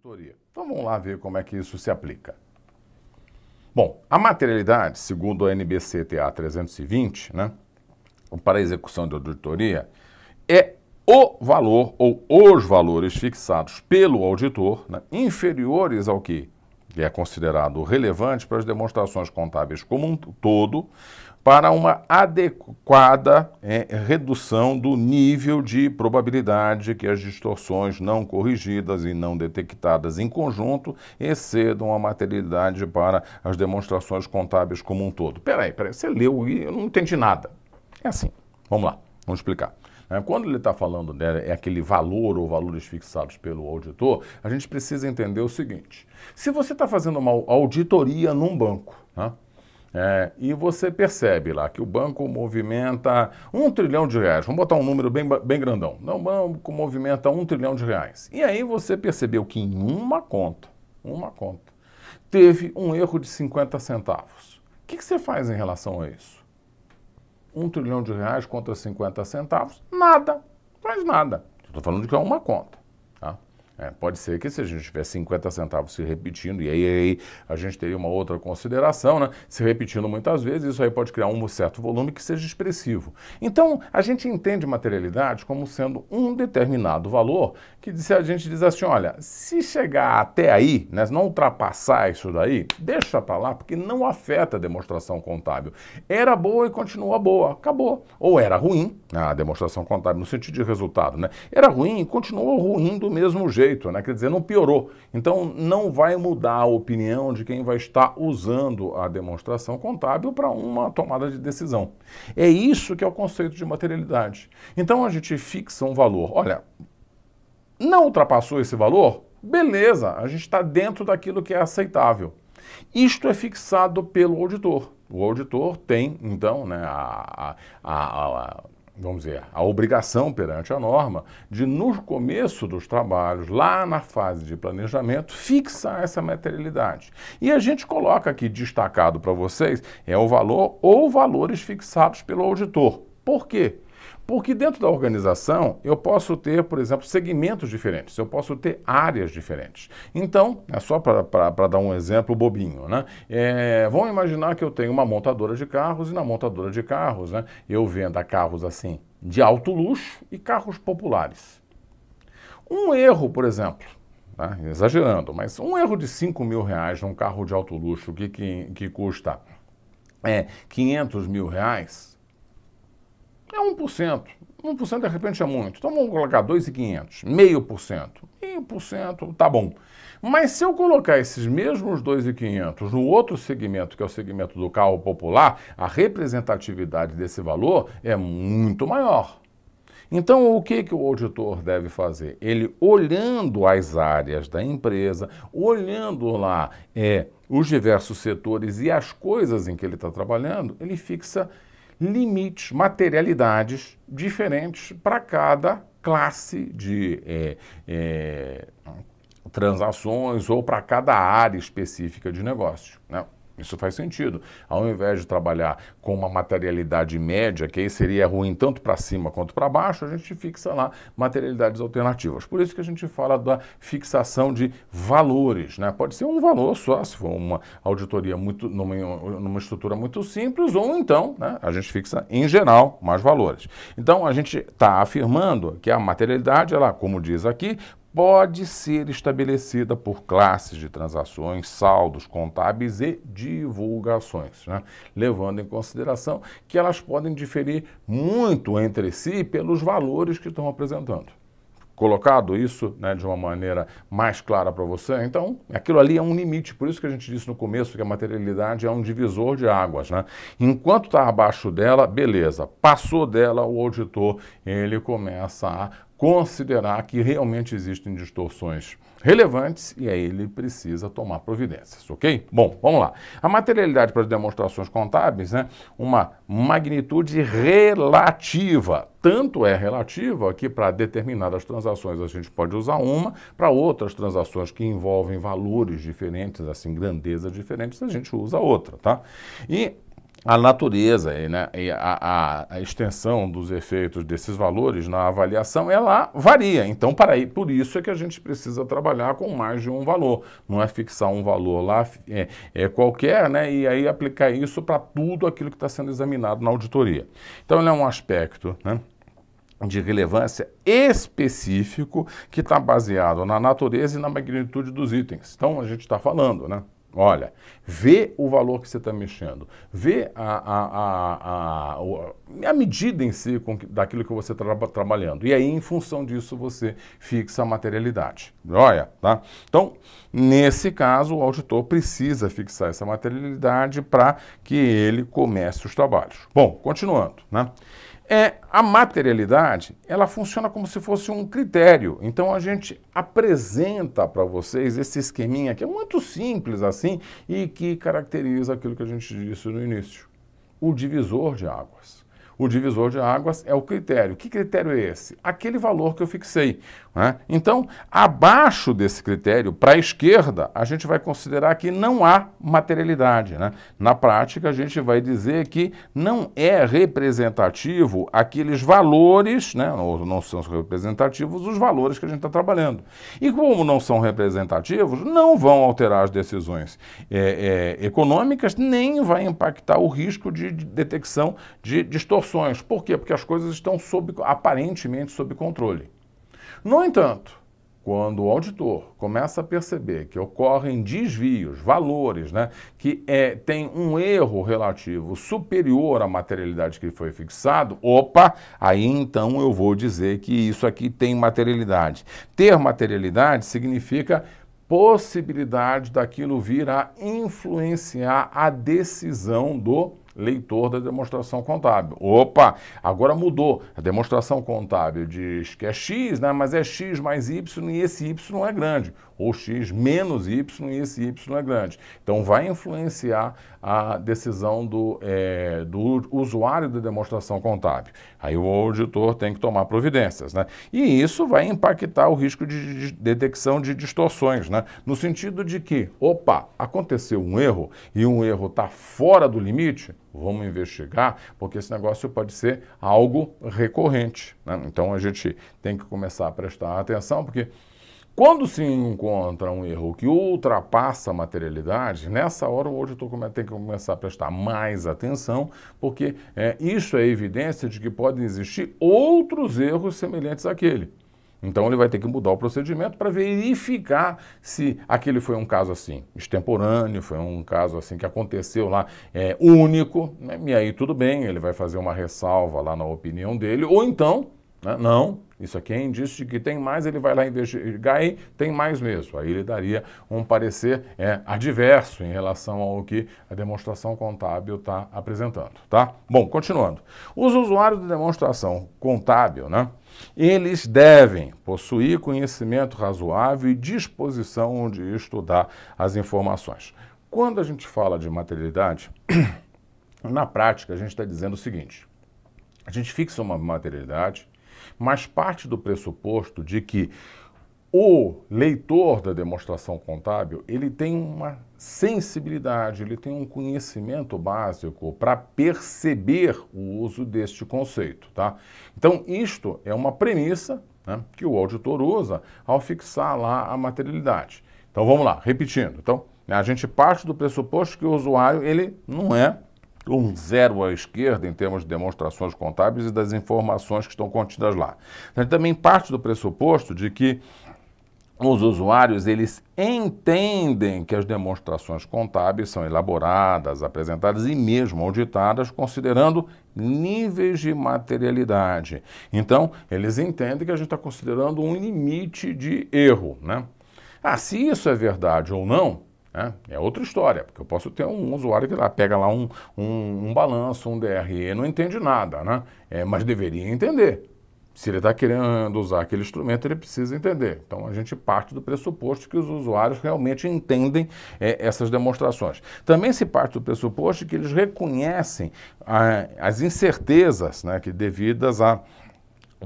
auditoria. Então vamos lá ver como é que isso se aplica. Bom, a materialidade, segundo a NBC-TA 320, né, para a execução de auditoria, é o valor ou os valores fixados pelo auditor, né, inferiores ao que é considerado relevante para as demonstrações contábeis como um todo, para uma adequada redução do nível de probabilidade que as distorções não corrigidas e não detectadas em conjunto excedam a materialidade para as demonstrações contábeis como um todo. Peraí, você leu e eu não entendi nada. É assim, vamos lá, vamos explicar. Quando ele está falando é aquele valor ou valores fixados pelo auditor, a gente precisa entender o seguinte: se você está fazendo uma auditoria num banco, né, e você percebe lá que o banco movimenta R$1 trilhão, vamos botar um número bem grandão, o banco movimenta R$1 trilhão, e aí você percebeu que em uma conta, teve um erro de 50 centavos. O que você faz em relação a isso? R$1 trilhão contra 50 centavos, nada, faz nada. Estou falando de que é uma conta. Tá? Pode ser que se a gente tiver 50 centavos se repetindo, e aí a gente teria uma outra consideração, né? Se repetindo muitas vezes, isso aí pode criar um certo volume que seja expressivo. Então, a gente entende materialidade como sendo um determinado valor, que se a gente diz assim, olha, se chegar até aí, né, não ultrapassar isso daí, deixa para lá, porque não afeta a demonstração contábil. Era boa e continua boa, acabou. Ou era ruim, a demonstração contábil no sentido de resultado, né? Era ruim e continuou ruim do mesmo jeito, né? Quer dizer, não piorou. Então, não vai mudar a opinião de quem vai estar usando a demonstração contábil para uma tomada de decisão. É isso que é o conceito de materialidade. Então, a gente fixa um valor. Olha, não ultrapassou esse valor? Beleza, a gente está dentro daquilo que é aceitável. Isto é fixado pelo auditor. O auditor tem, então, né, vamos dizer, a obrigação perante a norma de, no começo dos trabalhos, lá na fase de planejamento, fixar essa materialidade. E a gente coloca aqui destacado para vocês, é o valor ou valores fixados pelo auditor. Por quê? Porque dentro da organização eu posso ter, por exemplo, segmentos diferentes, eu posso ter áreas diferentes. Então, é só para dar um exemplo bobinho, né? Vamos imaginar que eu tenho uma montadora de carros e na montadora de carros, né, eu venda carros assim de alto luxo e carros populares. Um erro, por exemplo, tá? Exagerando, mas um erro de R$5 mil num carro de alto luxo que custa R$500 mil, é 1%. 1% de repente é muito. Então vamos colocar 2.500, 0,5%. 0,5% tá bom. Mas se eu colocar esses mesmos 2.500 no outro segmento, que é o segmento do carro popular, a representatividade desse valor é muito maior. Então, o que o auditor deve fazer? Ele, olhando as áreas da empresa, olhando lá os diversos setores e as coisas em que ele está trabalhando, ele fixa limites, materialidades diferentes para cada classe de transações ou para cada área específica de negócio, né? Isso faz sentido. Ao invés de trabalhar com uma materialidade média, que aí seria ruim tanto para cima quanto para baixo, a gente fixa lá materialidades alternativas. Por isso que a gente fala da fixação de valores, né? Pode ser um valor só, se for uma auditoria numa estrutura muito simples, ou então, né, a gente fixa em geral mais valores. Então a gente está afirmando que a materialidade, ela, como diz aqui, pode ser estabelecida por classes de transações, saldos contábeis e divulgações, né? Levando em consideração que elas podem diferir muito entre si pelos valores que estão apresentando. Colocado isso, né, de uma maneira mais clara para você, então aquilo ali é um limite, por isso que a gente disse no começo que a materialidade é um divisor de águas, né? Enquanto está abaixo dela, beleza, passou dela, o auditor ele começa a considerar que realmente existem distorções relevantes e aí ele precisa tomar providências, ok? Bom, vamos lá. A materialidade para as demonstrações contábeis, né, uma magnitude relativa. Tanto é relativa que para determinadas transações a gente pode usar uma, para outras transações que envolvem valores diferentes, assim, grandezas diferentes, a gente usa outra, tá? E a natureza e, né, e a extensão dos efeitos desses valores na avaliação, ela varia. Então, por isso é que a gente precisa trabalhar com mais de um valor. Não é fixar um valor lá qualquer, né, e aí aplicar isso para tudo aquilo que está sendo examinado na auditoria. Então, ele é um aspecto, né, de relevância específico que está baseado na natureza e na magnitude dos itens. Então, a gente está falando, né? Olha, vê o valor que você está mexendo, vê a medida em si daquilo que você está trabalhando. E aí, em função disso, você fixa a materialidade. Olha, tá? Então, nesse caso, o auditor precisa fixar essa materialidade para que ele comece os trabalhos. Bom, continuando, né? A materialidade, ela funciona como se fosse um critério. Então, a gente apresenta para vocês esse esqueminha que é muito simples assim e que caracteriza aquilo que a gente disse no início. O divisor de águas. O divisor de águas é o critério. Que critério é esse? Aquele valor que eu fixei, né? Então, abaixo desse critério, para a esquerda, a gente vai considerar que não há materialidade, né? Na prática, a gente vai dizer que não é representativo aqueles valores, né? Ou não são representativos os valores que a gente está trabalhando. E como não são representativos, não vão alterar as decisões econômicas, nem vai impactar o risco de detecção de distorções. Por quê? Porque as coisas estão aparentemente sob controle. No entanto, quando o auditor começa a perceber que ocorrem desvios, valores, né, que tem um erro relativo superior à materialidade que foi fixado, aí então eu vou dizer que isso aqui tem materialidade. Ter materialidade significa possibilidade daquilo vir a influenciar a decisão do leitor da demonstração contábil. Agora mudou. A demonstração contábil diz que é X, né, mas é X mais Y e esse Y é grande. Ou X menos Y e esse Y é grande. Então vai influenciar a decisão do usuário da demonstração contábil. Aí o auditor tem que tomar providências, né? E isso vai impactar o risco de detecção de distorções, né? No sentido de que, aconteceu um erro e um erro está fora do limite, vamos investigar, porque esse negócio pode ser algo recorrente, né? Então a gente tem que começar a prestar atenção, porque quando se encontra um erro que ultrapassa a materialidade, nessa hora o auditor tem que começar a prestar mais atenção, porque isso é evidência de que podem existir outros erros semelhantes àquele. Então ele vai ter que mudar o procedimento para verificar se aquele foi um caso assim, extemporâneo, foi um caso assim que aconteceu lá, único, né? E aí tudo bem, ele vai fazer uma ressalva lá na opinião dele, ou então, né, não, isso aqui é indício de que tem mais, ele vai lá investigar e tem mais mesmo. Aí ele daria um parecer adverso em relação ao que a demonstração contábil está apresentando, tá? Bom, continuando. Os usuários de demonstração contábil, né, eles devem possuir conhecimento razoável e disposição de estudar as informações. Quando a gente fala de materialidade, na prática a gente está dizendo o seguinte: a gente fixa uma materialidade, mas parte do pressuposto de que o leitor da demonstração contábil, ele tem uma sensibilidade, ele tem um conhecimento básico para perceber o uso deste conceito, tá? Então, isto é uma premissa, né, que o auditor usa ao fixar lá a materialidade. Então, vamos lá, repetindo. Então, a gente parte do pressuposto que o usuário, ele não é um zero à esquerda em termos de demonstrações contábeis e das informações que estão contidas lá. A gente também parte do pressuposto de que os usuários, eles entendem que as demonstrações contábeis são elaboradas, apresentadas e mesmo auditadas considerando níveis de materialidade. Então, eles entendem que a gente está considerando um limite de erro, né? Se isso é verdade ou não, é outra história, porque eu posso ter um usuário que lá pega lá um balanço, um DRE, não entende nada, né? Mas deveria entender. Se ele está querendo usar aquele instrumento, ele precisa entender. Então, a gente parte do pressuposto que os usuários realmente entendem essas demonstrações. Também se parte do pressuposto que eles reconhecem as incertezas, né, devidas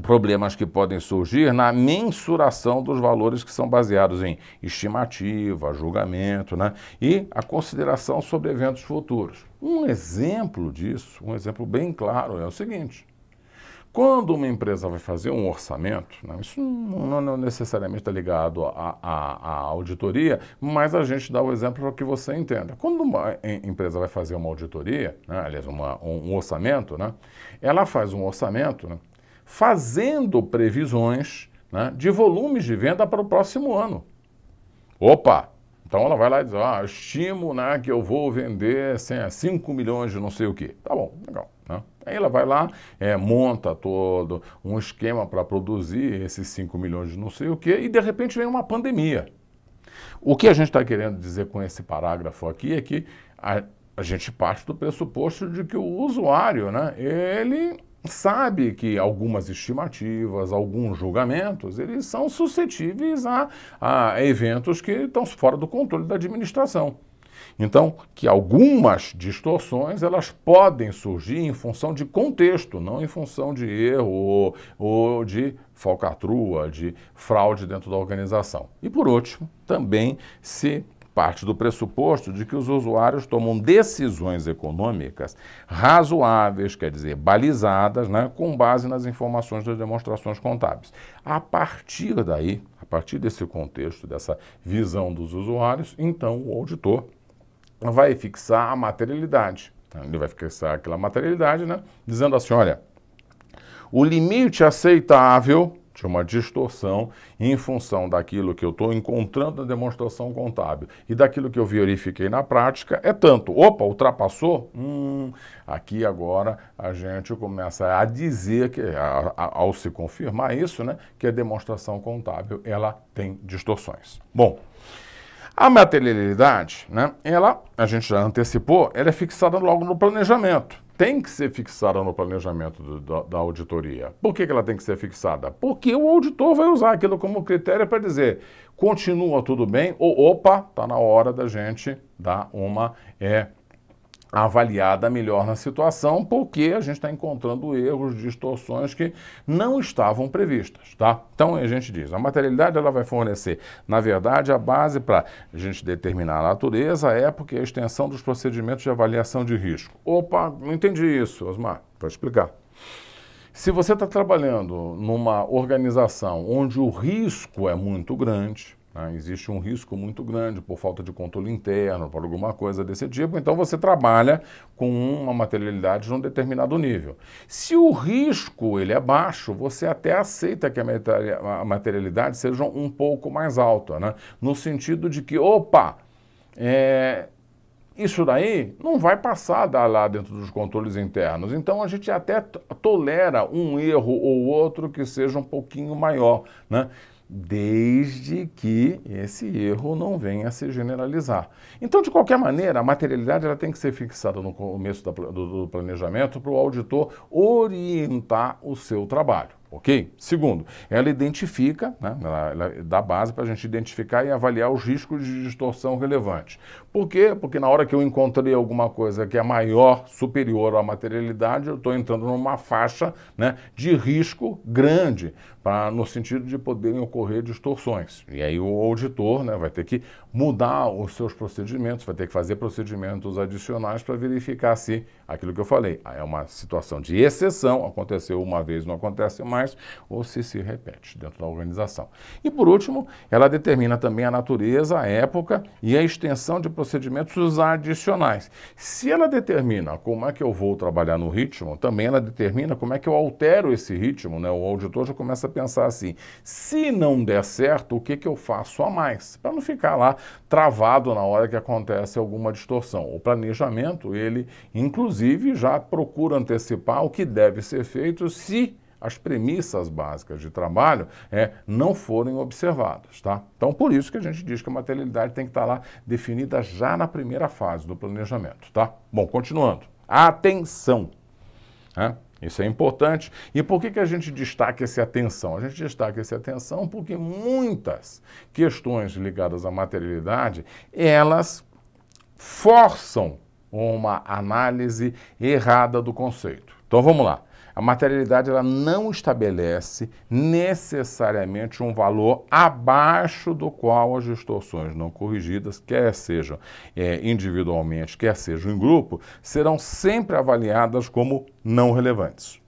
problemas que podem surgir na mensuração dos valores que são baseados em estimativa, julgamento, né? E a consideração sobre eventos futuros. Um exemplo disso, um exemplo bem claro é o seguinte: quando uma empresa vai fazer um orçamento, né, isso não necessariamente está ligado à auditoria, mas a gente dá o exemplo para que você entenda. Quando uma empresa vai fazer uma auditoria, né, aliás, um orçamento, né, ela faz um orçamento, né, fazendo previsões, né, de volumes de venda para o próximo ano. Opa! Então ela vai lá e diz, estimo, né, que eu vou vender 5 milhões de não sei o quê. Tá bom, legal. Né? Aí ela vai lá, monta todo um esquema para produzir esses 5 milhões de não sei o quê, e de repente vem uma pandemia. O que a gente está querendo dizer com esse parágrafo aqui é que a gente parte do pressuposto de que o usuário, né, ele sabe que algumas estimativas, alguns julgamentos, eles são suscetíveis a eventos que estão fora do controle da administração. Então, que algumas distorções, elas podem surgir em função de contexto, não em função de erro ou de falcatrua, de fraude dentro da organização. E por último, também se parte do pressuposto de que os usuários tomam decisões econômicas razoáveis, quer dizer, balizadas, né, com base nas informações das demonstrações contábeis. A partir daí, a partir desse contexto, dessa visão dos usuários, então o auditor vai fixar a materialidade. Ele vai fixar aquela materialidade, né, dizendo assim, olha, o limite aceitável de uma distorção em função daquilo que eu estou encontrando na demonstração contábil e daquilo que eu verifiquei na prática é tanto. Opa, ultrapassou? Aqui agora a gente começa a dizer que, ao se confirmar isso, né, que a demonstração contábil ela tem distorções. Bom, a materialidade, né, a gente já antecipou, ela é fixada logo no planejamento. Tem que ser fixada no planejamento da auditoria. Por que ela tem que ser fixada? Porque o auditor vai usar aquilo como critério para dizer, continua tudo bem, ou opa, está na hora da gente dar uma avaliada melhor na situação, porque a gente está encontrando erros, distorções que não estavam previstas, tá? Então a gente diz, a materialidade ela vai fornecer, na verdade, a base para a gente determinar a natureza, a época e a extensão dos procedimentos de avaliação de risco. Opa, não entendi isso, Osmar, vou explicar. Se você está trabalhando numa organização onde o risco é muito grande, existe um risco muito grande por falta de controle interno, por alguma coisa desse tipo, então você trabalha com uma materialidade de um determinado nível. Se o risco ele é baixo, você até aceita que a materialidade seja um pouco mais alta, né? No sentido de que, opa, isso daí não vai passar lá dentro dos controles internos, então a gente até tolera um erro ou outro que seja um pouquinho maior, né? Desde que esse erro não venha a se generalizar. Então, de qualquer maneira, a materialidade ela tem que ser fixada no começo do planejamento para o auditor orientar o seu trabalho. Ok? Segundo, ela identifica, né, ela dá base para a gente identificar e avaliar os riscos de distorção relevantes. Por quê? Porque na hora que eu encontrei alguma coisa que é maior, superior à materialidade, eu estou entrando numa faixa, né, de risco grande, no sentido de poderem ocorrer distorções. E aí o auditor, né, vai ter que mudar os seus procedimentos, vai ter que fazer procedimentos adicionais para verificar se aquilo que eu falei é uma situação de exceção, aconteceu uma vez, não acontece mais, ou se repete dentro da organização. E por último, ela determina também a natureza, a época e a extensão de procedimentos adicionais. Se ela determina como é que eu vou trabalhar no ritmo, também ela determina como é que eu altero esse ritmo, né? O auditor já começa a pensar assim, se não der certo, o que eu faço a mais? Para não ficar lá travado na hora que acontece alguma distorção. O planejamento, ele inclusive já procura antecipar o que deve ser feito se as premissas básicas de trabalho não forem observadas, tá? Então, por isso que a gente diz que a materialidade tem que estar lá definida já na primeira fase do planejamento, tá? Bom, continuando. Atenção! Isso é importante. E por que a gente destaca essa atenção? A gente destaca essa atenção porque muitas questões ligadas à materialidade, elas forçam uma análise errada do conceito. Então, vamos lá. A materialidade ela não estabelece necessariamente um valor abaixo do qual as distorções não corrigidas, quer sejam individualmente, quer sejam em grupo, serão sempre avaliadas como não relevantes.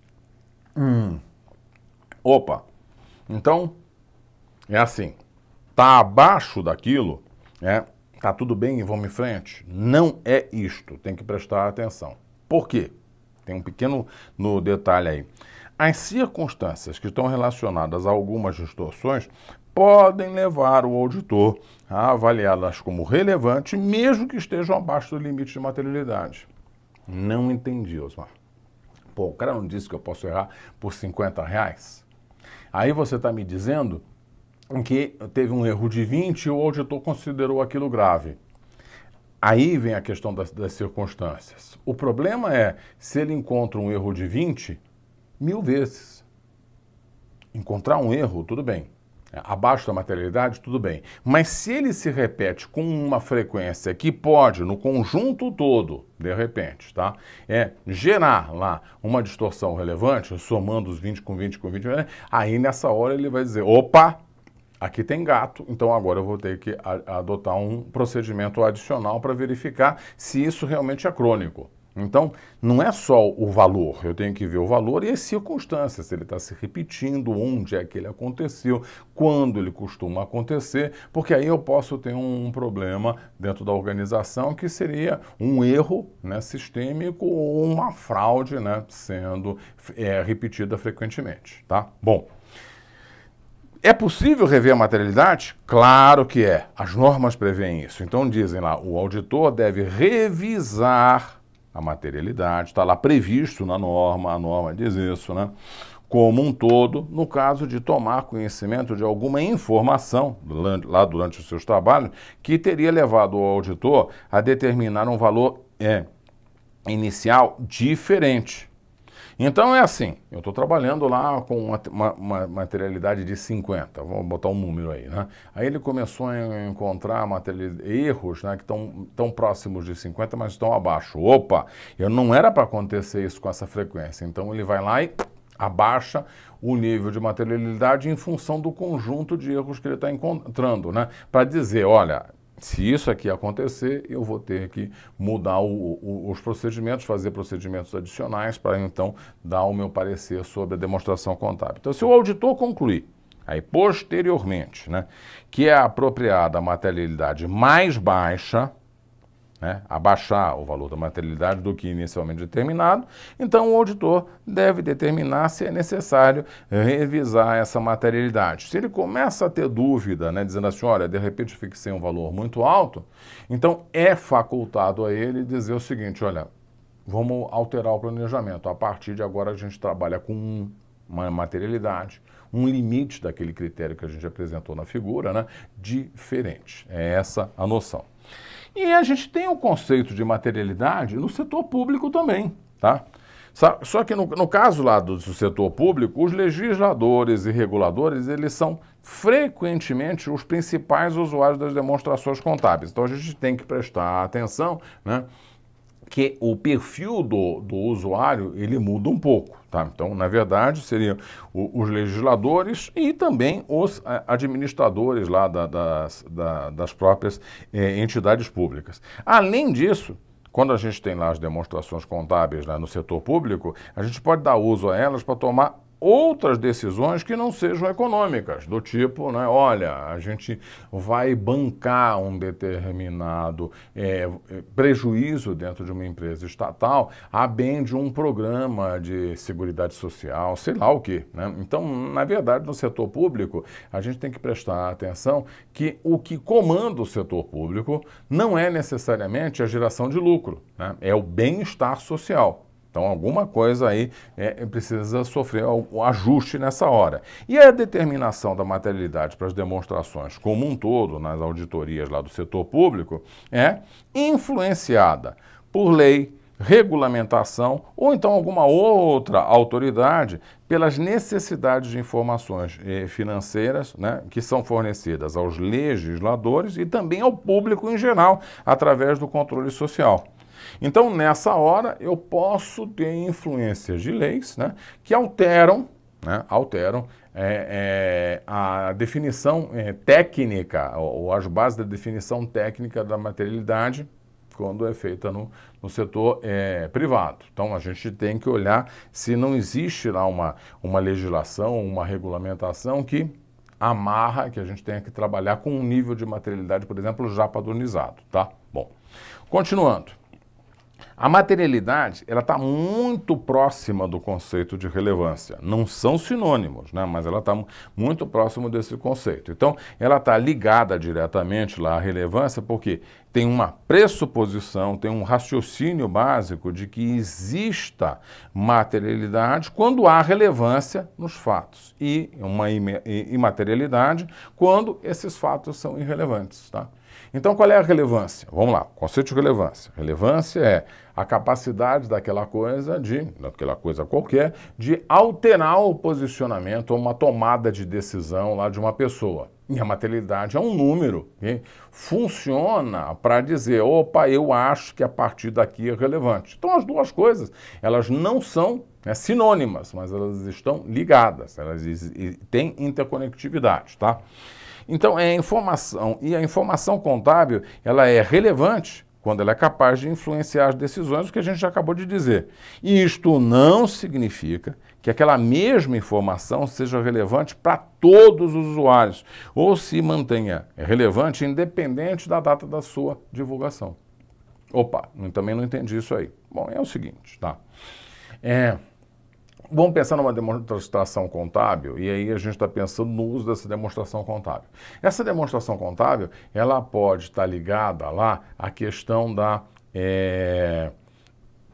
Opa! Então, é assim, está abaixo daquilo, tá tudo bem e vamos em frente? Não é isto, tem que prestar atenção. Por quê? Tem um pequeno detalhe aí. As circunstâncias que estão relacionadas a algumas distorções podem levar o auditor a avaliá-las como relevantes, mesmo que estejam abaixo do limite de materialidade. Não entendi, Osmar. Pô, o cara não disse que eu posso errar por R$50? Aí você está me dizendo que teve um erro de 20 e o auditor considerou aquilo grave. Aí vem a questão das circunstâncias. O problema é se ele encontra um erro de 20 1000 vezes. Encontrar um erro, tudo bem. Abaixo da materialidade, tudo bem. Mas se ele se repete com uma frequência que pode, no conjunto todo, de repente, tá? Gerar lá uma distorção relevante, somando os 20 com 20 com 20, aí nessa hora ele vai dizer, opa, aqui tem gato, então agora eu vou ter que adotar um procedimento adicional para verificar se isso realmente é crônico. Então, não é só o valor, eu tenho que ver o valor e as circunstâncias, se ele está se repetindo, onde é que ele aconteceu, quando ele costuma acontecer, porque aí eu posso ter um problema dentro da organização que seria um erro, né, sistêmico ou uma fraude, né, sendo repetida frequentemente, tá? Bom. É possível rever a materialidade? Claro que é. As normas prevêem isso. Então dizem lá, o auditor deve revisar a materialidade, está lá previsto na norma, a norma diz isso, né? Como um todo, no caso de tomar conhecimento de alguma informação, lá durante os seus trabalhos, que teria levado o auditor a determinar um valor inicial diferente. Então é assim, eu estou trabalhando lá com uma materialidade de 50, vamos botar um número aí, né? Aí ele começou a encontrar erros, né, que estão próximos de 50, mas estão abaixo. Opa, eu não era para acontecer isso com essa frequência, então ele vai lá e abaixa o nível de materialidade em função do conjunto de erros que ele está encontrando, né? Para dizer, olha, se isso aqui acontecer, eu vou ter que mudar os procedimentos, fazer procedimentos adicionais para então dar o meu parecer sobre a demonstração contábil. Então, se o auditor concluir, aí posteriormente, né, que é apropriada a materialidade mais baixa, né, abaixar o valor da materialidade do que inicialmente determinado, então o auditor deve determinar se é necessário revisar essa materialidade. Se ele começa a ter dúvida, né, dizendo assim, olha, de repente eu fixei um valor muito alto, então é facultado a ele dizer o seguinte, olha, vamos alterar o planejamento. A partir de agora a gente trabalha com uma materialidade, um limite daquele critério que a gente apresentou na figura, né, diferente. É essa a noção. E a gente tem o conceito de materialidade no setor público também, tá? Só que no caso lá do setor público, os legisladores e reguladores, eles são frequentemente os principais usuários das demonstrações contábeis. Então a gente tem que prestar atenção, né, que o perfil do usuário, ele muda um pouco, tá? Então, na verdade, seriam os legisladores e também os administradores lá das próprias entidades públicas. Além disso, quando a gente tem lá as demonstrações contábeis lá no setor público, a gente pode dar uso a elas para tomar outras decisões que não sejam econômicas, do tipo, né, olha, a gente vai bancar um determinado prejuízo dentro de uma empresa estatal a bem de um programa de seguridade social, sei lá o quê, né? Então, na verdade, no setor público, a gente tem que prestar atenção que o que comanda o setor público não é necessariamente a geração de lucro, né? É o bem-estar social. Então, alguma coisa aí precisa sofrer um ajuste nessa hora. E a determinação da materialidade para as demonstrações como um todo, nas auditorias lá do setor público, é influenciada por lei, regulamentação ou então alguma outra autoridade pelas necessidades de informações financeiras, né, que são fornecidas aos legisladores e também ao público em geral, através do controle social. Então, nessa hora, eu posso ter influências de leis, né, que alteram a definição técnica, ou as bases da definição técnica da materialidade, quando é feita no setor privado. Então, a gente tem que olhar se não existe lá uma legislação, uma regulamentação que amarra, que a gente tenha que trabalhar com um nível de materialidade, por exemplo, já padronizado, tá? Bom, continuando. A materialidade, ela está muito próxima do conceito de relevância. Não são sinônimos, né? Mas ela está muito próximo desse conceito. Então, ela está ligada diretamente lá à relevância porque tem uma pressuposição, tem um raciocínio básico de que exista materialidade quando há relevância nos fatos e uma imaterialidade quando esses fatos são irrelevantes, tá? Então, qual é a relevância? Vamos lá, conceito de relevância. Relevância é a capacidade daquela coisa qualquer, de alterar o posicionamento ou uma tomada de decisão lá de uma pessoa. E a materialidade é um número que funciona para dizer, opa, eu acho que a partir daqui é relevante. Então, as duas coisas, elas não são sinônimas, mas elas estão ligadas, elas têm interconectividade, tá? Então, é informação, e a informação contábil, ela é relevante quando ela é capaz de influenciar as decisões, o que a gente já acabou de dizer. E isto não significa que aquela mesma informação seja relevante para todos os usuários, ou se mantenha relevante independente da data da sua divulgação. Opa, também não entendi isso aí. Bom, é o seguinte, tá? Vamos pensar numa demonstração contábil, e aí a gente está pensando no uso dessa demonstração contábil. Essa demonstração contábil, ela pode estar ligada lá à questão da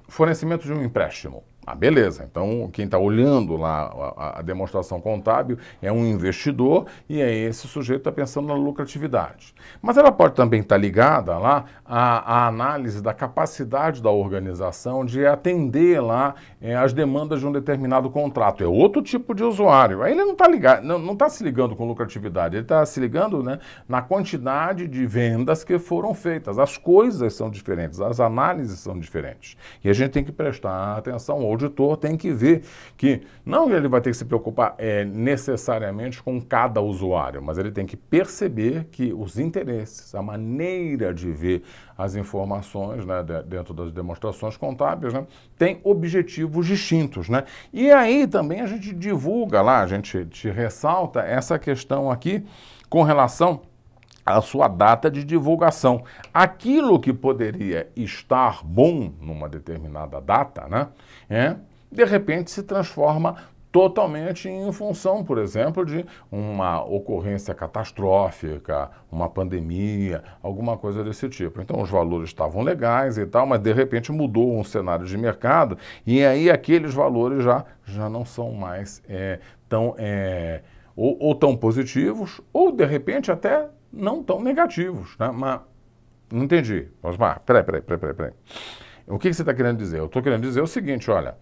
fornecimento de um empréstimo. Ah, beleza, então quem está olhando lá a demonstração contábil é um investidor e aí esse sujeito está pensando na lucratividade. Mas ela pode também estar ligada lá à análise da capacidade da organização de atender lá as demandas de um determinado contrato. É outro tipo de usuário. Aí ele não está ligado, não está se ligando com lucratividade, ele está se ligando, né, na quantidade de vendas que foram feitas. As coisas são diferentes, as análises são diferentes. E a gente tem que prestar atenção. O auditor tem que ver que não ele vai ter que se preocupar necessariamente com cada usuário, mas ele tem que perceber que os interesses, a maneira de ver as informações, né, dentro das demonstrações contábeis, né, tem objetivos distintos, né? E aí também a gente divulga lá, a gente te ressalta essa questão aqui com relação a sua data de divulgação. Aquilo que poderia estar bom numa determinada data, né, de repente se transforma totalmente em função, por exemplo, de uma ocorrência catastrófica, uma pandemia, alguma coisa desse tipo. Então os valores estavam legais e tal, mas de repente mudou um cenário de mercado e aí aqueles valores já não são mais ou tão positivos ou de repente até não tão negativos, né? Mas não entendi. Peraí. O que você está querendo dizer? Eu estou querendo dizer o seguinte, olha,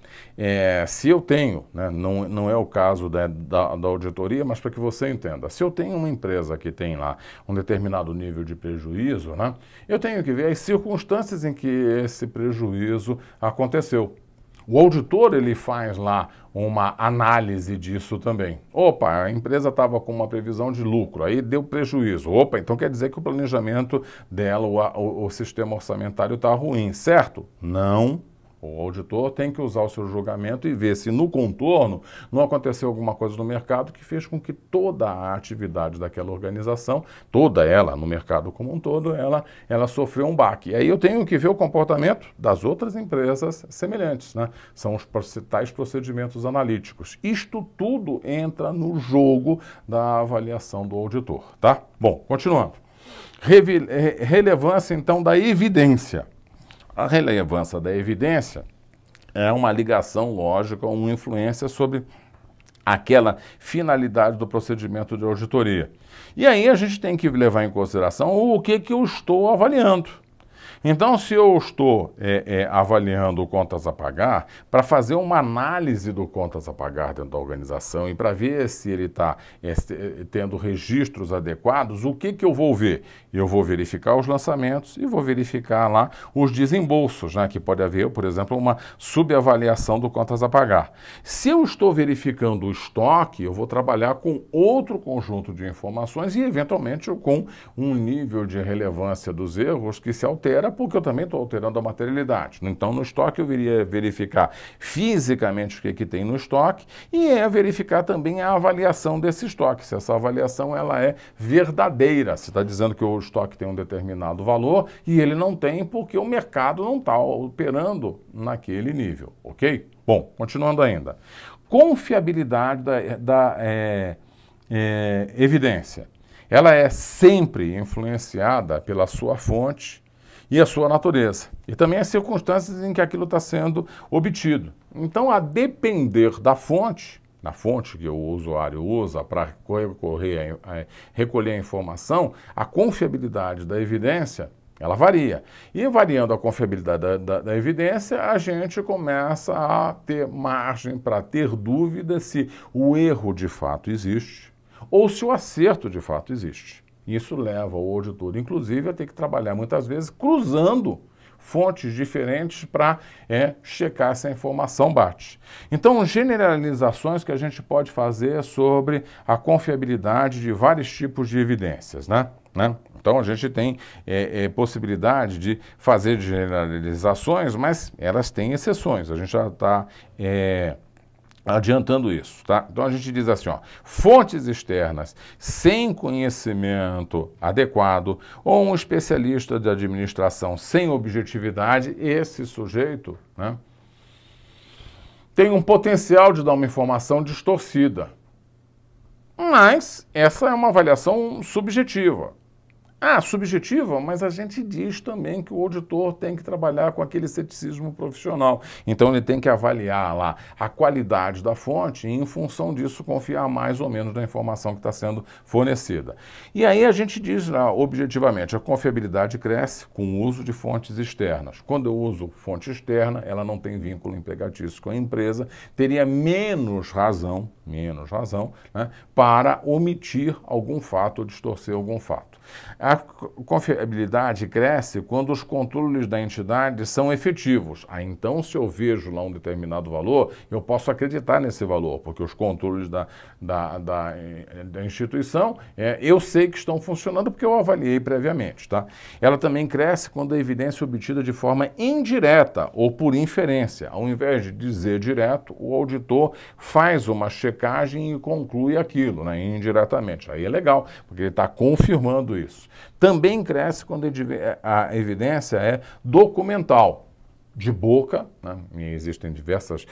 se eu tenho, né, não é o caso da auditoria, mas para que você entenda, se eu tenho uma empresa que tem lá um determinado nível de prejuízo, né, eu tenho que ver as circunstâncias em que esse prejuízo aconteceu. O auditor, ele faz lá uma análise disso também. Opa, a empresa estava com uma previsão de lucro, aí deu prejuízo. Opa, então quer dizer que o planejamento dela, o sistema orçamentário está ruim, certo? Não. O auditor tem que usar o seu julgamento e ver se no contorno não aconteceu alguma coisa no mercado que fez com que toda a atividade daquela organização, toda ela, no mercado como um todo, ela sofreu um baque. E aí eu tenho que ver o comportamento das outras empresas semelhantes, né? São os tais procedimentos analíticos. Isto tudo entra no jogo da avaliação do auditor, tá? Bom, continuando. Relevância, então, da evidência. A relevância da evidência é uma ligação lógica, uma influência sobre aquela finalidade do procedimento de auditoria. E aí a gente tem que levar em consideração o que eu estou avaliando. Então, se eu estou avaliando contas a pagar, para fazer uma análise do contas a pagar dentro da organização e para ver se ele está tendo registros adequados, o que eu vou ver? Eu vou verificar os lançamentos e vou verificar lá os desembolsos, né, que pode haver, por exemplo, uma subavaliação do contas a pagar. Se eu estou verificando o estoque, eu vou trabalhar com outro conjunto de informações e, eventualmente, com um nível de relevância dos erros que se altera, porque eu também estou alterando a materialidade. Então, no estoque, eu iria verificar fisicamente o que tem no estoque e verificar também a avaliação desse estoque, se essa avaliação ela é verdadeira. Se está dizendo que o estoque tem um determinado valor e ele não tem porque o mercado não está operando naquele nível, ok? Bom, continuando ainda. Confiabilidade da evidência. Ela é sempre influenciada pela sua fonte e a sua natureza. E também as circunstâncias em que aquilo está sendo obtido. Então, a depender da fonte que o usuário usa para recolher a informação, a confiabilidade da evidência, ela varia. E variando a confiabilidade da evidência, a gente começa a ter margem para ter dúvida se o erro de fato existe ou se o acerto de fato existe. Isso leva o auditor, inclusive, a ter que trabalhar muitas vezes cruzando fontes diferentes para checar se a informação bate. Então, generalizações que a gente pode fazer sobre a confiabilidade de vários tipos de evidências, né? Então, a gente tem possibilidade de fazer generalizações, mas elas têm exceções. A gente já está adiantando isso, tá? Então a gente diz assim, ó, fontes externas sem conhecimento adequado ou um especialista de administração sem objetividade, esse sujeito, né, tem um potencial de dar uma informação distorcida. Mas essa é uma avaliação subjetiva. Subjetiva, mas a gente diz também que o auditor tem que trabalhar com aquele ceticismo profissional. Então ele tem que avaliar lá a qualidade da fonte e, em função disso, confiar mais ou menos na informação que está sendo fornecida. E aí a gente diz lá, objetivamente, a confiabilidade cresce com o uso de fontes externas. Quando eu uso fonte externa, ela não tem vínculo empregatício com a empresa, teria menos razão, né, para omitir algum fato ou distorcer algum fato. A confiabilidade cresce quando os controles da entidade são efetivos. Então, se eu vejo lá um determinado valor, eu posso acreditar nesse valor, porque os controles da instituição, eu sei que estão funcionando porque eu avaliei previamente, tá? Ela também cresce quando a evidência é obtida de forma indireta ou por inferência. Ao invés de dizer direto, o auditor faz uma checagem e conclui aquilo, né, indiretamente. Aí é legal, porque ele está confirmando isso. Também cresce quando a evidência é documental, de boca, né? E existem diversas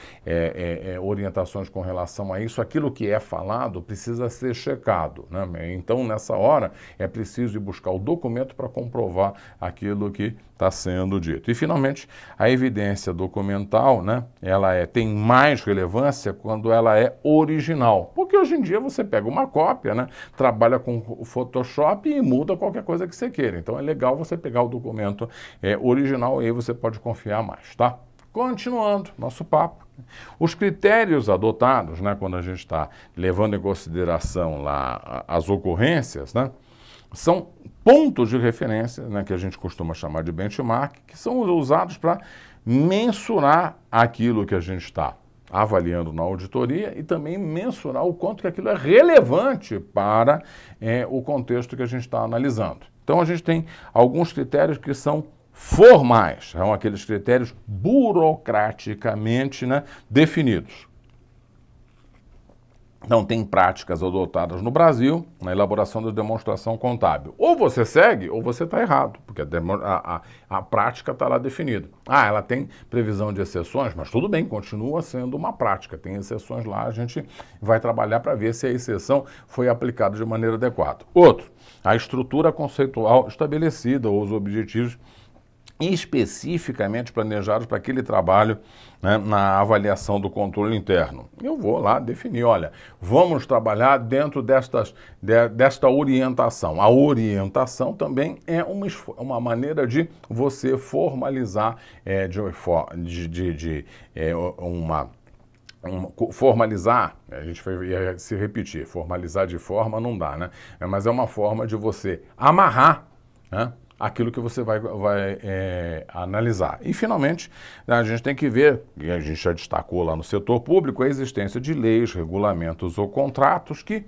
orientações com relação a isso. Aquilo que é falado precisa ser checado, né? Então, nessa hora, é preciso ir buscar o documento para comprovar aquilo que está sendo dito. E, finalmente, a evidência documental, né, ela tem mais relevância quando ela é original. Porque hoje em dia você pega uma cópia, né, trabalha com o Photoshop e muda qualquer coisa que você queira. Então é legal você pegar o documento original e aí você pode confiar mais, tá? Continuando nosso papo. Os critérios adotados, né, quando a gente está levando em consideração lá as ocorrências, né, são pontos de referência, né, que a gente costuma chamar de benchmark, que são usados para mensurar aquilo que a gente está avaliando na auditoria e também mensurar o quanto que aquilo é relevante para o contexto que a gente está analisando. Então a gente tem alguns critérios que são formais, são aqueles critérios burocraticamente, né, definidos. Não tem práticas adotadas no Brasil na elaboração da demonstração contábil. Ou você segue ou você está errado, porque a prática está lá definida. Ela tem previsão de exceções, mas tudo bem, continua sendo uma prática. Tem exceções lá, a gente vai trabalhar para ver se a exceção foi aplicada de maneira adequada. Outro, a estrutura conceitual estabelecida ou os objetivos especificamente planejados para aquele trabalho, né, na avaliação do controle interno. Eu vou lá definir, olha, vamos trabalhar dentro desta orientação. A orientação também é uma maneira de você formalizar, formalizar, a gente ia se repetir, formalizar de forma não dá, né? Mas é uma forma de você amarrar, né, aquilo que você vai analisar. E, finalmente, a gente tem que ver, e a gente já destacou lá no setor público, a existência de leis, regulamentos ou contratos que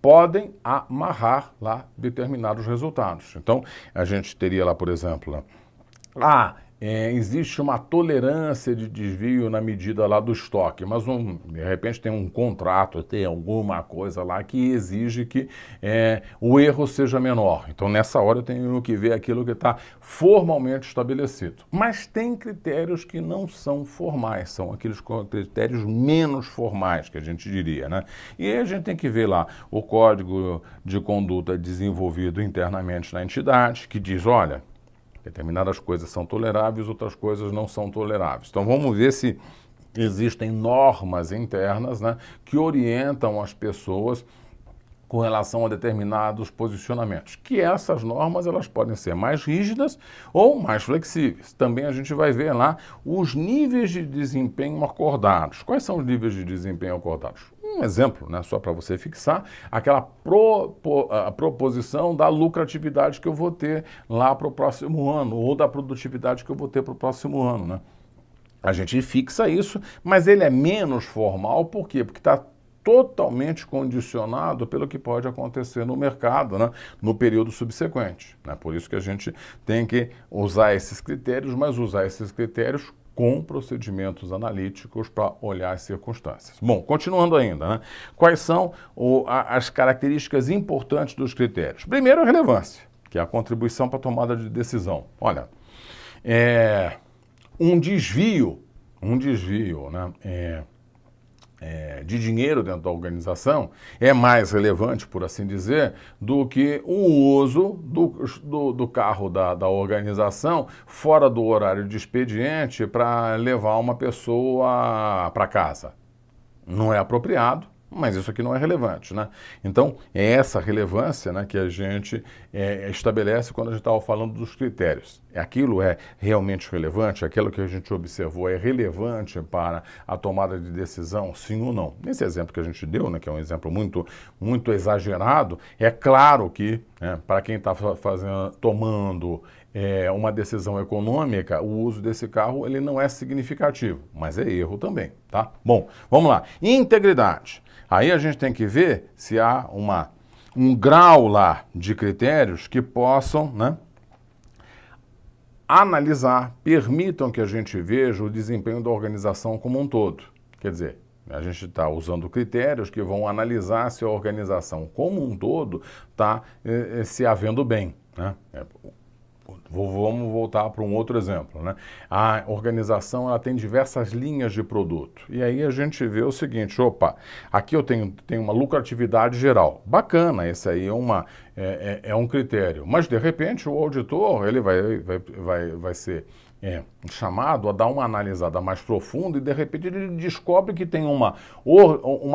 podem amarrar lá determinados resultados. Então, a gente teria lá, por exemplo, existe uma tolerância de desvio na medida lá do estoque, mas de repente tem um contrato, tem alguma coisa lá que exige que o erro seja menor. Então, nessa hora eu tenho que ver aquilo que está formalmente estabelecido. Mas tem critérios que não são formais, são aqueles critérios menos formais, que a gente diria, né? E aí a gente tem que ver lá o código de conduta desenvolvido internamente na entidade, que diz, olha, determinadas coisas são toleráveis, outras coisas não são toleráveis. Então vamos ver se existem normas internas, né, que orientam as pessoas com relação a determinados posicionamentos. Que essas normas elas podem ser mais rígidas ou mais flexíveis. Também a gente vai ver lá os níveis de desempenho acordados. Quais são os níveis de desempenho acordados? Um exemplo, né, só para você fixar, aquela a proposição da lucratividade que eu vou ter lá para o próximo ano, ou da produtividade que eu vou ter para o próximo ano, né? A gente fixa isso, mas ele é menos formal, por quê? Porque está totalmente condicionado pelo que pode acontecer no mercado, né, no período subsequente, né? Por isso que a gente tem que usar esses critérios, mas usar esses critérios com procedimentos analíticos para olhar as circunstâncias. Bom, continuando ainda, né? Quais são as características importantes dos critérios? Primeiro, a relevância, que é a contribuição para a tomada de decisão. Olha, um desvio, né, de dinheiro dentro da organização é mais relevante, por assim dizer, do que o uso do carro da organização fora do horário de expediente para levar uma pessoa para casa. Não é apropriado, mas isso aqui não é relevante, né? Então, é essa relevância, né, que a gente estabelece quando a gente estava falando dos critérios. Aquilo é realmente relevante? Aquilo que a gente observou é relevante para a tomada de decisão, sim ou não? Nesse exemplo que a gente deu, né, que é um exemplo muito exagerado, é claro que, né, para quem está tomando uma decisão econômica, o uso desse carro ele não é significativo, mas é erro também, tá? Bom, vamos lá. Integridade. Aí a gente tem que ver se há um grau lá de critérios que possam, né, analisar, permitam que a gente veja o desempenho da organização como um todo. Quer dizer, a gente está usando critérios que vão analisar se a organização como um todo está se havendo bem, né? Vamos voltar para um outro exemplo, né? A organização ela tem diversas linhas de produto. E aí a gente vê o seguinte, opa, aqui eu tenho uma lucratividade geral. Bacana, esse aí é um critério. Mas, de repente, o auditor ele vai ser chamado a dar uma analisada mais profunda e, de repente, ele descobre que tem uma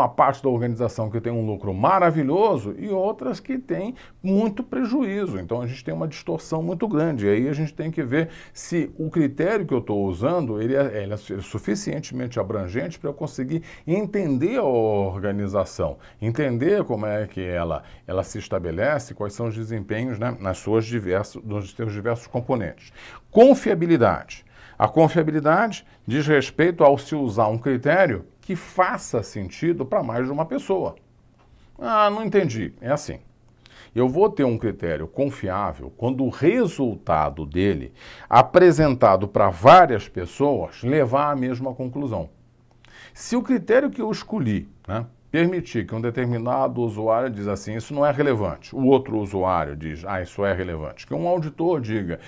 parte da organização que tem um lucro maravilhoso e outras que tem muito prejuízo. Então, a gente tem uma distorção muito grande. E aí a gente tem que ver se o critério que eu estou usando ele é suficientemente abrangente para eu conseguir entender a organização, entender como é que ela se estabelece, quais são os desempenhos, né, nos seus diversos componentes. Confiabilidade. A confiabilidade diz respeito ao se usar um critério que faça sentido para mais de uma pessoa. Ah, não entendi. É assim. Eu vou ter um critério confiável quando o resultado dele, apresentado para várias pessoas, levar à mesma conclusão. Se o critério que eu escolhi, né, permitir que um determinado usuário diz assim, isso não é relevante, o outro usuário diz, isso é relevante, que um auditor diga,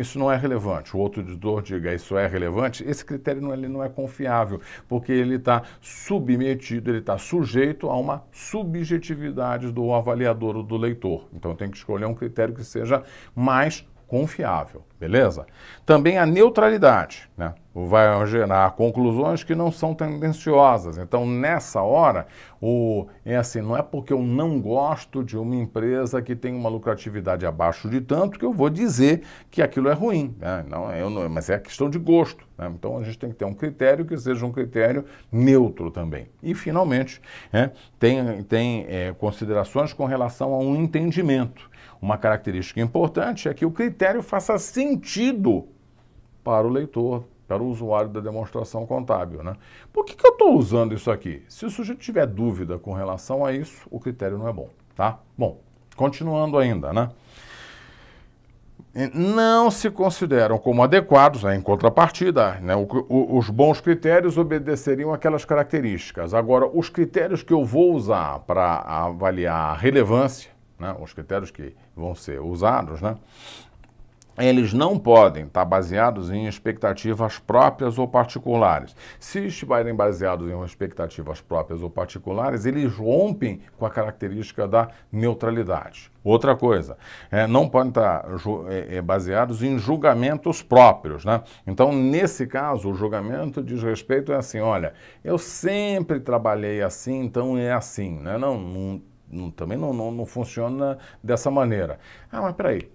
isso não é relevante, o outro auditor diga, isso é relevante, esse critério ele não é confiável, porque ele está submetido, ele está sujeito a uma subjetividade do avaliador ou do leitor. Então tem que escolher um critério que seja mais confiável, beleza? Também a neutralidade, né? Vai gerar conclusões que não são tendenciosas. Então, nessa hora, é assim, não é porque eu não gosto de uma empresa que tem uma lucratividade abaixo de tanto que eu vou dizer que aquilo é ruim, né? Mas é questão de gosto, né? Então, a gente tem que ter um critério que seja um critério neutro também. E, finalmente, tem considerações com relação a um entendimento. Uma característica importante é que o critério faça sentido para o leitor, para o usuário da demonstração contábil, né? Por que eu estou usando isso aqui? Se o sujeito tiver dúvida com relação a isso, o critério não é bom, tá? Bom, continuando ainda, né? Não se consideram como adequados, em contrapartida, né? Os bons critérios obedeceriam aquelas características. Agora, os critérios que eu vou usar para avaliar a relevância, né? Os critérios que vão ser usados, né? Eles não podem estar baseados em expectativas próprias ou particulares. Se estiverem baseados em expectativas próprias ou particulares, eles rompem com a característica da neutralidade. Outra coisa, não podem estar baseados em julgamentos próprios, né? Então, nesse caso, o julgamento diz respeito assim, olha, eu sempre trabalhei assim, então é assim, né? Também não funciona dessa maneira. Ah, mas peraí.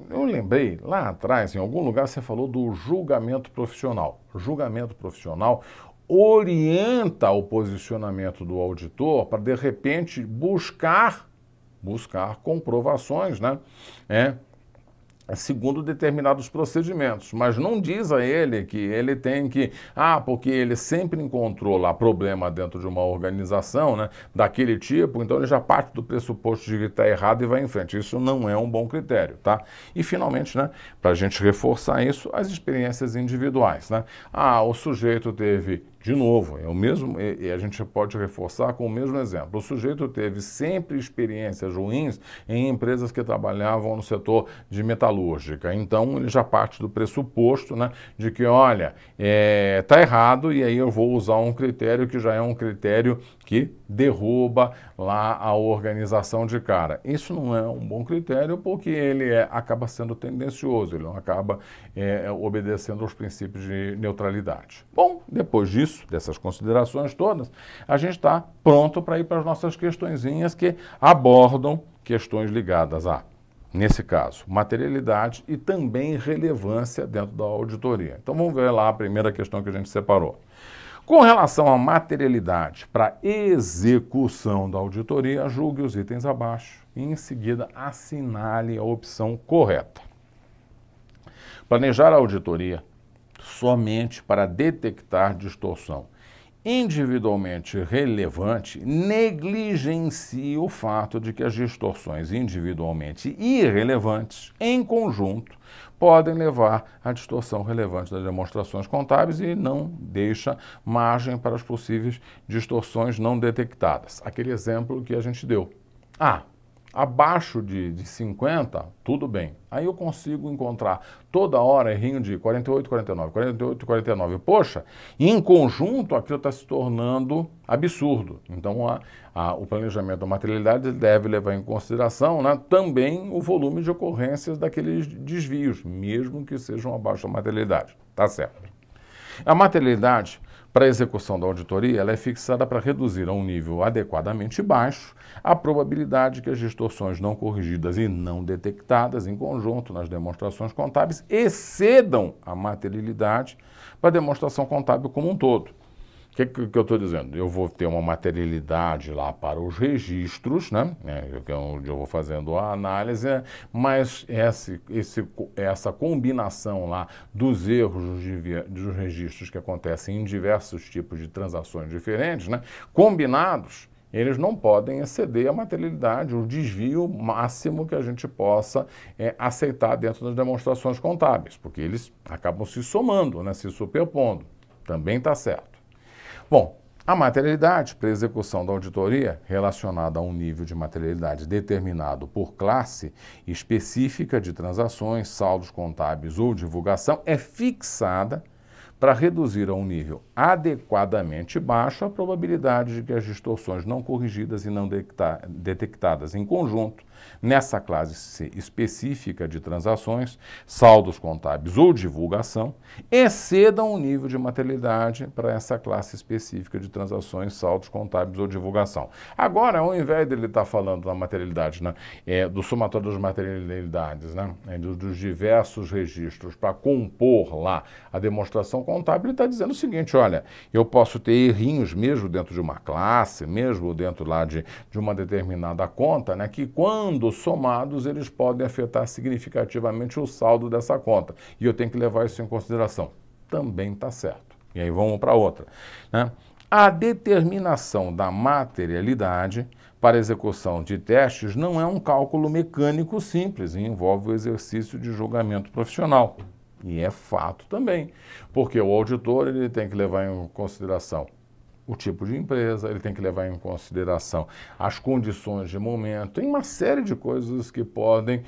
Eu lembrei, lá atrás, em algum lugar, você falou do julgamento profissional. O julgamento profissional orienta o posicionamento do auditor para, de repente, buscar comprovações, né? Segundo determinados procedimentos, mas não diz a ele que ele tem que, porque ele sempre encontrou lá problema dentro de uma organização, né, daquele tipo, então ele já parte do pressuposto de que está errado e vai em frente. Isso não é um bom critério, tá? E finalmente, né, para a gente reforçar isso, as experiências individuais, né? O sujeito teve, de novo, é o mesmo, e a gente pode reforçar com o mesmo exemplo. O sujeito teve sempre experiências ruins em empresas que trabalhavam no setor de metalúrgica. Então, ele já parte do pressuposto, né, de que, olha, está errado e aí eu vou usar um critério que já é um critério que derruba lá a organização de cara. Isso não é um bom critério porque ele acaba sendo tendencioso, ele não acaba obedecendo aos princípios de neutralidade. Bom, depois disso, dessas considerações todas, a gente está pronto para ir para as nossas questõezinhas que abordam questões ligadas a, nesse caso, materialidade e também relevância dentro da auditoria. Então vamos ver lá a primeira questão que a gente separou. Com relação à materialidade para execução da auditoria, julgue os itens abaixo e em seguida assinale a opção correta. Planejar a auditoria somente para detectar distorção individualmente relevante negligencia o fato de que as distorções individualmente irrelevantes, em conjunto, podem levar à distorção relevante das demonstrações contábeis e não deixa margem para as possíveis distorções não detectadas. Aquele exemplo que a gente deu. Abaixo de 50, tudo bem. Aí eu consigo encontrar toda hora errinho de 48, 49, 48, 49. Poxa, em conjunto aquilo está se tornando absurdo. Então o planejamento da materialidade deve levar em consideração, né, também o volume de ocorrências daqueles desvios, mesmo que sejam abaixo da materialidade. Tá certo. A materialidade para a execução da auditoria, ela é fixada para reduzir a um nível adequadamente baixo a probabilidade que as distorções não corrigidas e não detectadas em conjunto nas demonstrações contábeis excedam a materialidade para a demonstração contábil como um todo. O que eu estou dizendo? Eu vou ter uma materialidade lá para os registros, né? Onde eu vou fazendo a análise, mas essa combinação lá dos erros dos registros que acontecem em diversos tipos de transações diferentes, né? Combinados, eles não podem exceder a materialidade, o desvio máximo que a gente possa aceitar dentro das demonstrações contábeis, porque eles acabam se somando, né? Se superpondo. Também está certo. Bom, a materialidade para a execução da auditoria relacionada a um nível de materialidade determinado por classe específica de transações, saldos contábeis ou divulgação é fixada para reduzir a um nível adequadamente baixo a probabilidade de que as distorções não corrigidas e não detectadas em conjunto nessa classe C específica de transações, saldos contábeis ou divulgação, excedam o nível de materialidade para essa classe específica de transações, saldos contábeis ou divulgação. Agora, ao invés dele estar falando da materialidade, né, do somatório das materialidades, né, dos diversos registros para compor lá a demonstração contábil, ele está dizendo o seguinte: olha, eu posso ter errinhos mesmo dentro de uma classe, mesmo dentro lá de uma determinada conta, né, que quando somados eles podem afetar significativamente o saldo dessa conta. E eu tenho que levar isso em consideração. Também está certo. E aí vamos para outra, né? A determinação da materialidade para execução de testes não é um cálculo mecânico simples e envolve o exercício de julgamento profissional. E é fato também, porque o auditor ele tem que levar em consideração o tipo de empresa, ele tem que levar em consideração as condições de momento, tem uma série de coisas que podem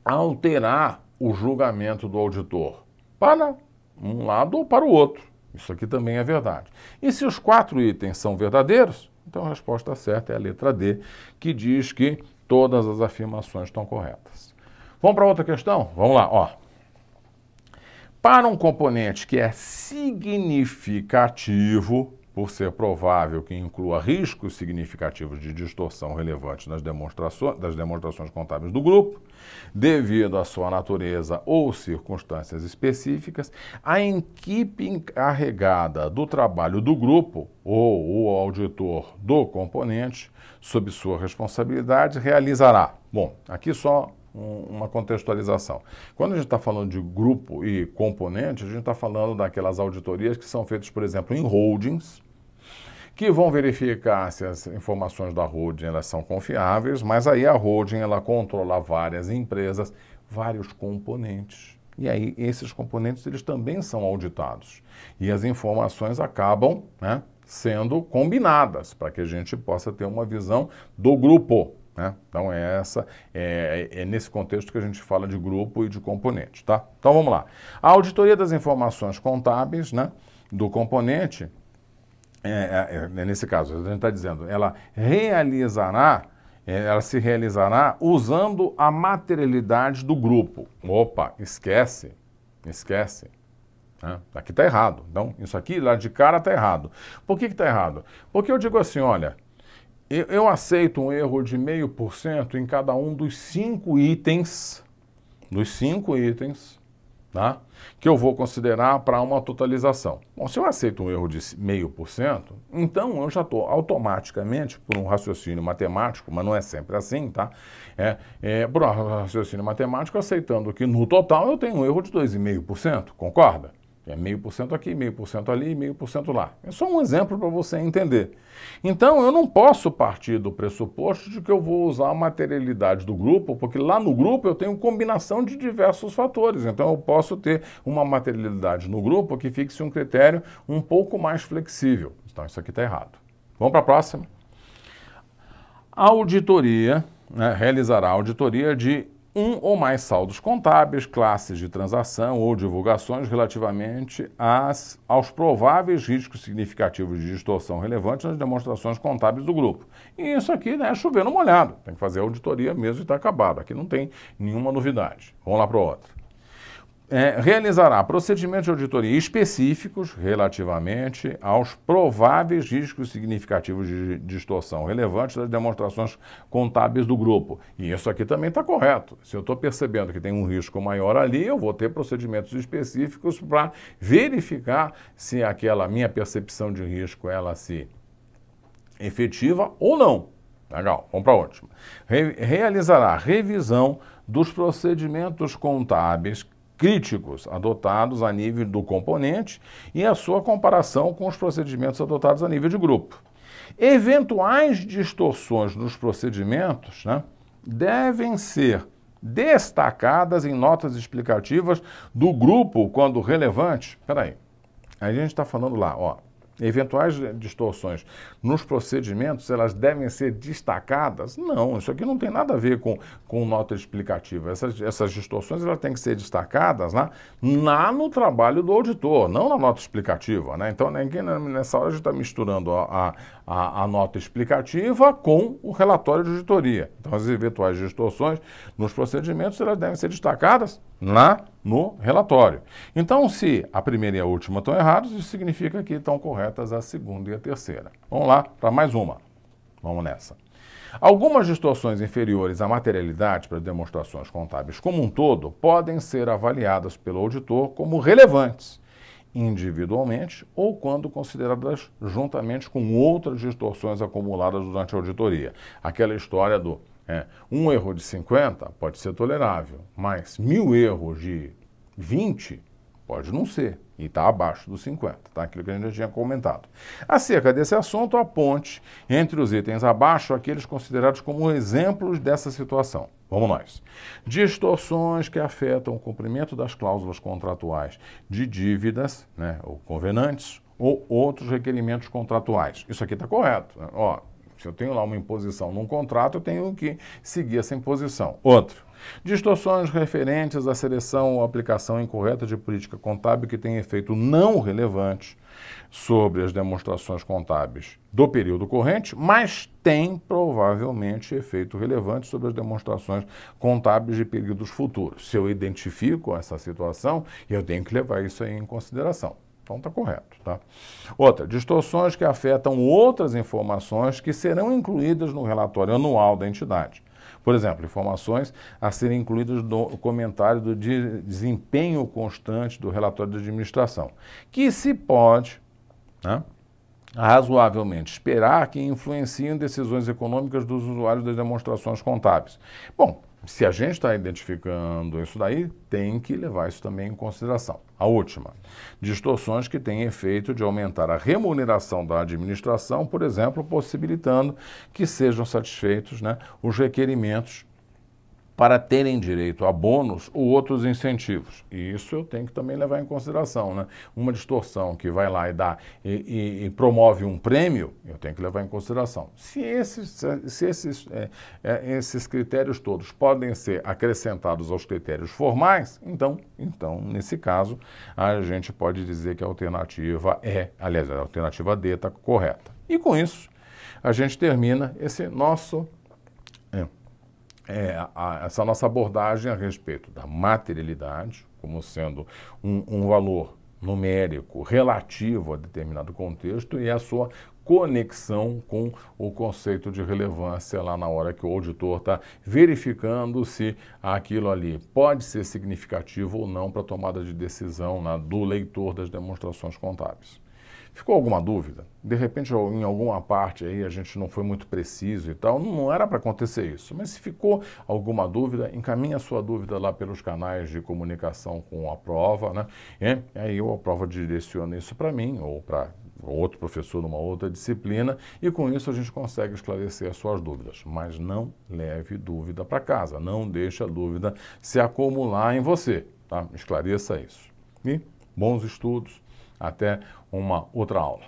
alterar o julgamento do auditor para um lado ou para o outro. Isso aqui também é verdade. E se os 4 itens são verdadeiros, então a resposta certa é a letra D, que diz que todas as afirmações estão corretas. Vamos para outra questão? Vamos lá, ó. Para um componente que é significativo, por ser provável que inclua riscos significativos de distorção relevantes das demonstrações contábeis do grupo, devido à sua natureza ou circunstâncias específicas, a equipe encarregada do trabalho do grupo ou o auditor do componente, sob sua responsabilidade, realizará. Bom, aqui só uma contextualização. Quando a gente está falando de grupo e componente, a gente está falando daquelas auditorias que são feitas, por exemplo, em holdings, que vão verificar se as informações da holding elas são confiáveis, mas aí a holding ela controla várias empresas, vários componentes. E aí esses componentes eles também são auditados. E as informações acabam, né, sendo combinadas para que a gente possa ter uma visão do grupo. Né? Então é nesse contexto que a gente fala de grupo e de componente, tá? Então vamos lá. A auditoria das informações contábeis, né, do componente, nesse caso, a gente está dizendo, ela se realizará usando a materialidade do grupo. Opa, esquece. Né? Aqui está errado. Então, isso aqui lá de cara está errado. Por que está errado? Porque eu digo assim, olha, eu aceito um erro de 0,5% em cada um dos 5 itens, tá? Que eu vou considerar para uma totalização. Bom, se eu aceito um erro de 0,5%, então eu já estou automaticamente, por um raciocínio matemático, mas não é sempre assim, tá? Por um raciocínio matemático, aceitando que no total eu tenho um erro de 2,5%, concorda? É 0,5% aqui, 0,5% ali, 0,5% lá. É só um exemplo para você entender. Então, eu não posso partir do pressuposto de que eu vou usar a materialidade do grupo, porque lá no grupo eu tenho combinação de diversos fatores. Então, eu posso ter uma materialidade no grupo que fixe um critério um pouco mais flexível. Então, isso aqui está errado. Vamos para a próxima. A auditoria, né, realizará a auditoria de um ou mais saldos contábeis, classes de transação ou divulgações relativamente aos prováveis riscos significativos de distorção relevantes nas demonstrações contábeis do grupo. E isso aqui, né, é chover no molhado. Tem que fazer a auditoria mesmo e está acabado. Aqui não tem nenhuma novidade. Vamos lá para outra. Realizará procedimentos de auditoria específicos relativamente aos prováveis riscos significativos de distorção relevantes das demonstrações contábeis do grupo. E isso aqui também está correto. Se eu estou percebendo que tem um risco maior ali, eu vou ter procedimentos específicos para verificar se aquela minha percepção de risco ela se efetiva ou não. Legal, vamos para a última. Realizará revisão dos procedimentos contábeis críticos adotados a nível do componente e a sua comparação com os procedimentos adotados a nível de grupo. Eventuais distorções nos procedimentos, né, devem ser destacadas em notas explicativas do grupo quando relevante. Espera aí, a gente está falando lá, ó, Eventuais distorções nos procedimentos, elas devem ser destacadas? Não, isso aqui não tem nada a ver com nota explicativa. Essas distorções elas têm que ser destacadas lá no trabalho do auditor, não na nota explicativa, né? Então, nessa hora a gente está misturando a nota explicativa com o relatório de auditoria. Então, as eventuais distorções nos procedimentos, elas devem ser destacadas no relatório. Então, se a primeira e a última estão erradas, isso significa que estão corretas a segunda e a terceira. Vamos lá para mais uma. Vamos nessa. Algumas distorções inferiores à materialidade para demonstrações contábeis como um todo podem ser avaliadas pelo auditor como relevantes, individualmente ou quando consideradas juntamente com outras distorções acumuladas durante a auditoria. Aquela história do um erro de 50 pode ser tolerável, mas 1000 erros de 20 pode não ser, e está abaixo dos 50, tá? Aquilo que a gente já tinha comentado. Acerca desse assunto, aponte entre os itens abaixo aqueles considerados como exemplos dessa situação. Vamos nós. Distorções que afetam o cumprimento das cláusulas contratuais de dívidas, né, ou covenantes, ou outros requerimentos contratuais. Isso aqui está correto, né? Ó, se eu tenho lá uma imposição num contrato, eu tenho que seguir essa imposição. Outro. Distorções referentes à seleção ou aplicação incorreta de política contábil que tem efeito não relevante sobre as demonstrações contábeis do período corrente, mas tem provavelmente efeito relevante sobre as demonstrações contábeis de períodos futuros. Se eu identifico essa situação, eu tenho que levar isso aí em consideração. Então está correto, tá? Outra, distorções que afetam outras informações que serão incluídas no relatório anual da entidade. Por exemplo, informações a serem incluídas no comentário do desempenho constante do relatório de administração, que se pode, né, razoavelmente esperar que influenciem decisões econômicas dos usuários das demonstrações contábeis. Bom, se a gente está identificando isso daí, tem que levar isso também em consideração. A última, distorções que têm efeito de aumentar a remuneração da administração, por exemplo, possibilitando que sejam satisfeitos, né, os requerimentos para terem direito a bônus ou outros incentivos. E isso eu tenho que também levar em consideração, né? Uma distorção que vai lá e dá e promove um prêmio, eu tenho que levar em consideração. Se esses critérios todos podem ser acrescentados aos critérios formais, então, nesse caso, a gente pode dizer que a alternativa aliás, a alternativa D está correta. E com isso, a gente termina esse nosso essa nossa abordagem a respeito da materialidade, como sendo um valor numérico relativo a determinado contexto e a sua conexão com o conceito de relevância lá na hora que o auditor está verificando se aquilo ali pode ser significativo ou não para a tomada de decisão do leitor das demonstrações contábeis. Ficou alguma dúvida? De repente, em alguma parte aí a gente não foi muito preciso e tal, não era para acontecer isso. Mas se ficou alguma dúvida, encaminhe a sua dúvida lá pelos canais de comunicação com a prova, né? E aí a prova direciona isso para mim ou para outro professor numa outra disciplina e com isso a gente consegue esclarecer as suas dúvidas. Mas não leve dúvida para casa, não deixe a dúvida se acumular em você, tá? Esclareça isso. E bons estudos. Até uma outra aula.